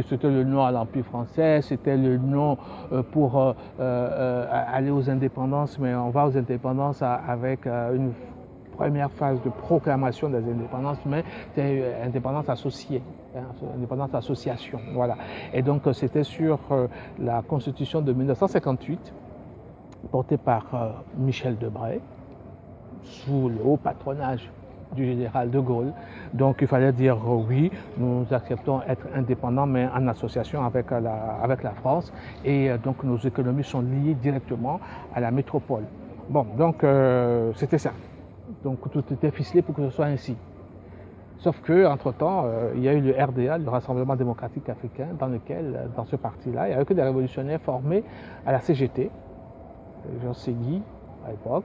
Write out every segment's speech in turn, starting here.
C'était le nom à l'Empire français, c'était le nom pour aller aux indépendances, mais on va aux indépendances avec une première phase de proclamation des indépendances, mais c'était indépendance associée, indépendance association, voilà. Et donc c'était sur la Constitution de 1958, portée par Michel Debré, sous le haut patronage du général de Gaulle. Donc il fallait dire oui, nous acceptons être indépendants, mais en association avec la France. Et donc nos économies sont liées directement à la métropole. Bon, donc c'était ça. Donc tout était ficelé pour que ce soit ainsi. Sauf qu'entre-temps, il y a eu le RDA, le Rassemblement démocratique africain, dans ce parti-là, il n'y avait que des révolutionnaires formés à la CGT, Jean Segui à l'époque,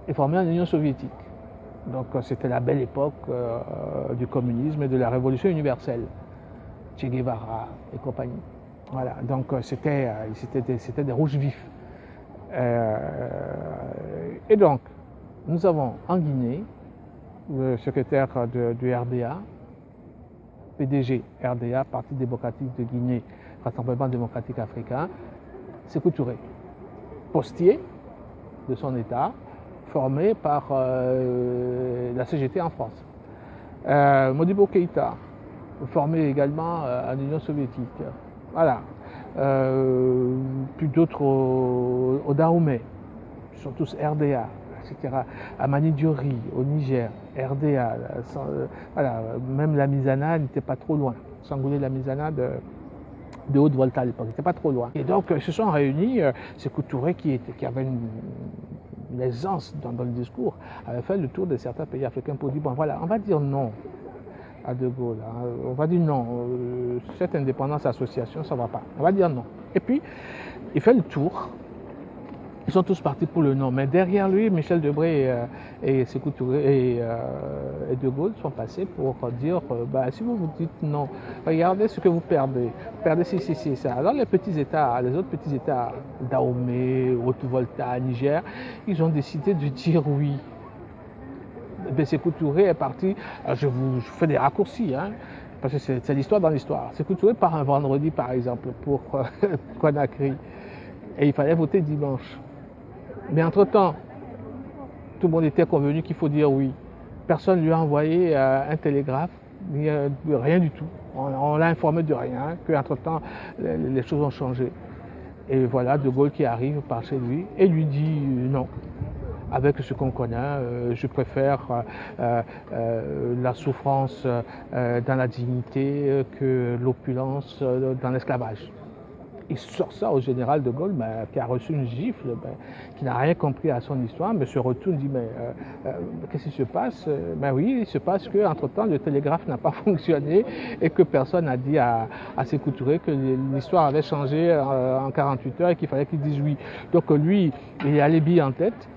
et formés en Union soviétique. Donc c'était la belle époque du communisme et de la révolution universelle, Che Guevara et compagnie. Voilà, donc c'était des rouges vifs. Et donc, nous avons en Guinée le secrétaire du RDA, PDG RDA, Parti démocratique de Guinée, Rassemblement démocratique africain, Sékou Touré, postier de son État, formé par la CGT en France. Modibo Keïta, formé également en Union soviétique. Voilà. Puis d'autres au Dahomey, ils sont tous RDA, etc. Amani Diori au Niger, RDA. Voilà. Même la Mizana n'était pas trop loin. Sangoulé la Mizana de Haute-Volta à l'époque, n'était pas trop loin. Et donc ils se sont réunis, Sékou Touré qui avait une aisance dans le discours, avait fait le tour de certains pays africains pour dire, bon voilà, on va dire non à De Gaulle, hein. On va dire non, cette indépendance association, ça ne va pas, on va dire non. Et puis, il fait le tour, ils sont tous partis pour le non, mais derrière lui, Michel Debré et Sékou Touré et De Gaulle sont passés pour dire, si vous vous dites non, regardez ce que vous perdez. Vous perdez si, ça. Alors les petits États, les autres petits États, Dahomey, Haute-Volta, Niger, ils ont décidé de dire oui. Sékou Touré est parti, je vous fais des raccourcis, hein, parce que c'est l'histoire dans l'histoire. Sékou Touré part un vendredi, par exemple, pour Conakry, et il fallait voter dimanche. Mais entre-temps, tout le monde était convenu qu'il faut dire oui. Personne ne lui a envoyé un télégraphe, rien du tout. On l'a informé de rien, qu'entre-temps, les choses ont changé. Et voilà, De Gaulle qui arrive par chez lui et lui dit non. Avec ce qu'on connaît, je préfère la souffrance dans la dignité que l'opulence dans l'esclavage. Il sort ça au général de Gaulle, qui a reçu une gifle, qui n'a rien compris à son histoire, mais se retourne et dit, qu'est-ce qui se passe? Oui, il se passe qu'entre-temps, le télégraphe n'a pas fonctionné et que personne n'a dit à Sékou Touré que l'histoire avait changé en 48 heures et qu'il fallait qu'il dise oui. Donc lui, il a les billes en tête,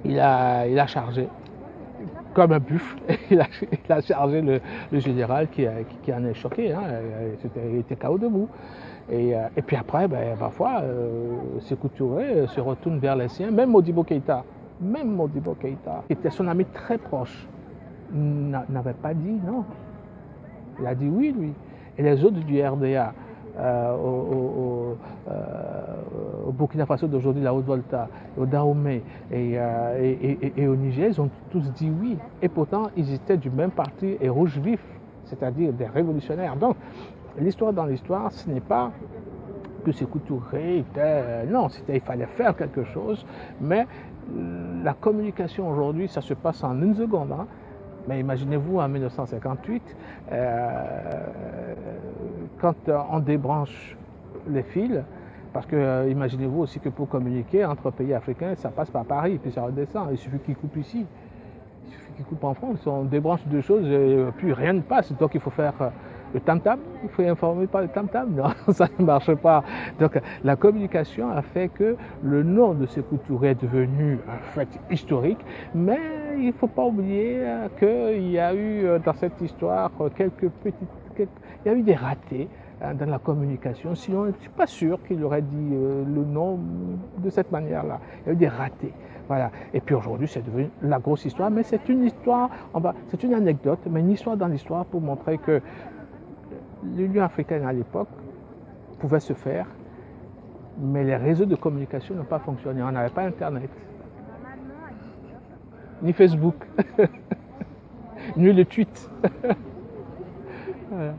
il a chargé, comme un buffle, il a chargé le général qui en est choqué, hein, il était KO debout. Et puis après, parfois, Sékou Touré se retourne vers les siens, même Modibo Keïta, qui était son ami très proche, n'avait pas dit non. Il a dit oui, lui. Et les autres du RDA, au Burkina Faso d'aujourd'hui, la Haute-Volta, au Dahomey et au Niger, ils ont tous dit oui. Et pourtant, ils étaient du même parti et rouge vif, c'est-à-dire des révolutionnaires. Donc, l'histoire dans l'histoire, ce n'est pas que Sékou Touré était... non, il fallait faire quelque chose, mais la communication aujourd'hui, ça se passe en une seconde. Hein. Mais imaginez-vous en 1958, quand on débranche les fils, parce que imaginez-vous aussi que pour communiquer entre pays africains, ça passe par Paris, puis ça redescend, il suffit qu'ils coupent ici. Il suffit qu'ils coupent en France, on débranche deux choses et puis rien ne passe, donc il faut faire le tam-tam, il faut informer par le tam-tam, non, ça ne marche pas. Donc la communication a fait que le nom de Sékou Touré est devenu un fait historique, mais il ne faut pas oublier qu'il y a eu dans cette histoire il y a eu des ratés dans la communication, sinon je ne suis pas sûr qu'il aurait dit le nom de cette manière-là. Il y a eu des ratés. Voilà. Et puis aujourd'hui, c'est devenu la grosse histoire, mais c'est une histoire, c'est une anecdote, mais une histoire dans l'histoire pour montrer que l'Union africaine à l'époque pouvait se faire, mais les réseaux de communication n'ont pas fonctionné. On n'avait pas Internet, ni Facebook, ni le tweet. Voilà.